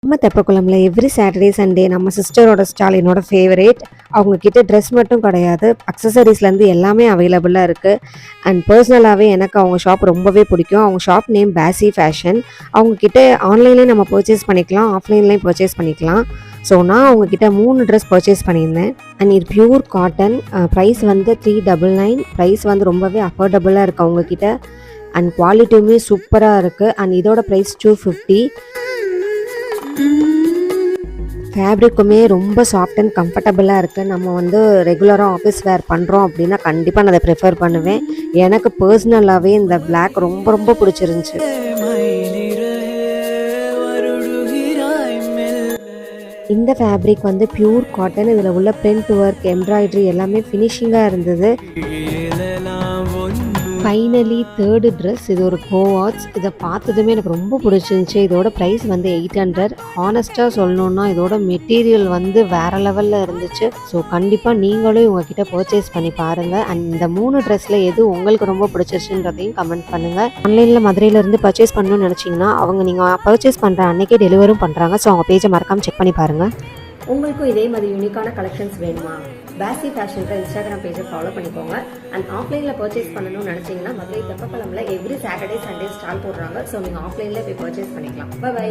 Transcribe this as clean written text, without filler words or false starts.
நம்ம தெப்பக்குளம்ல every Saturday Sunday நம்ம சிஸ்டரோட stall என்னோட ஃபேவரேட். அவங்க கிட்ட ட்ரெஸ் மட்டும் கிடையாது, அக்சசரிஸ்லேருந்து எல்லாமே அவைலபிளாக இருக்குது. அண்ட் பர்சனலாகவே எனக்கு அவங்க ஷாப் ரொம்பவே பிடிக்கும். அவங்க ஷாப் நேம் பேசி ஃபேஷன். அவங்கக்கிட்ட ஆன்லைன்லேயும் நம்ம பர்ச்சேஸ் பண்ணிக்கலாம், ஆஃப்லைன்லேயும் பர்ச்சேஸ் பண்ணிக்கலாம். ஸோ நான் அவங்கக்கிட்ட 3 ட்ரெஸ் பர்ச்சேஸ் பண்ணியிருந்தேன். அண்ட் இது பியூர் காட்டன். ப்ரைஸ் வந்து 399. ப்ரைஸ் வந்து ரொம்பவே அஃபோர்டபுளாக இருக்குது அவங்கக்கிட்ட. அண்ட் குவாலிட்டியுமே சூப்பராக இருக்குது. அண்ட் இதோட ப்ரைஸ் 250. ஃபேப்ரிக்குமே ரொம்ப சாஃப்ட் அண்ட் கம்ஃபர்டபுளாக இருக்குது. நம்ம வந்து ரெகுலராக ஆஃபீஸ் வேர் பண்ணுறோம் அப்படின்னா கண்டிப்பாக நான் அதை ப்ரிஃபர் பண்ணுவேன். எனக்கு பர்சனலாகவே இந்த பிளாக் ரொம்ப ரொம்ப பிடிச்சிருந்துச்சி. இந்த ஃபேப்ரிக் வந்து பியூர் காட்டன். இதில் உள்ள பிரிண்ட் ஒர்க், எம்ப்ராய்டரி எல்லாமே ஃபினிஷிங்காக இருந்தது. Finally third dress. இது ஒரு கோவாட்ஸ். இதை பார்த்ததுமே எனக்கு ரொம்ப பிடிச்சிருந்துச்சி. இதோட ப்ரைஸ் வந்து 800. ஹானஸ்ட்டாக சொல்லணுன்னா இதோட மெட்டீரியல் வந்து வேறு லெவலில் இருந்துச்சு. ஸோ கண்டிப்பாக நீங்களும் உங்ககிட்ட பர்ச்சேஸ் பண்ணி பாருங்கள். அண்ட் இந்த 3 ட்ரெஸ்ஸில் எது உங்களுக்கு ரொம்ப பிடிச்சிருச்சுன்றதையும் கமெண்ட் பண்ணுங்கள். ஆன்லைனில் மதுரையிலேருந்து பர்ச்சேஸ் பண்ணணும்னு நினச்சிங்கன்னா நீங்கள் பர்ச்சேஸ் பண்ணுற அன்றைக்கே டெலிவரும் பண்ணுறாங்க. ஸோ அவங்க பேஜை மறக்காமல் செக் பண்ணி பாருங்கள். உங்களுக்கும் இதே மாதிரி யூனிக்கான கலெக்ஷன்ஸ் வேணுமா? பேசி ஃபேஷன்ற இன்ஸ்டாகிராம் பேஜை ஃபாலோ பண்ணிக்கோங்க. அண்ட் ஆஃப்லைனில் பர்ச்சேஸ் பண்ணணும்னு நினச்சிங்கன்னா மதுரை தெப்பக்குளம்ல எவ்ரி சாட்டர்டே சண்டே ஸ்டால் போடுறாங்க. ஸோ நீங்கள் ஆஃப்லைனில் போய் பர்ச்சேஸ் பண்ணிக்கலாம். பை.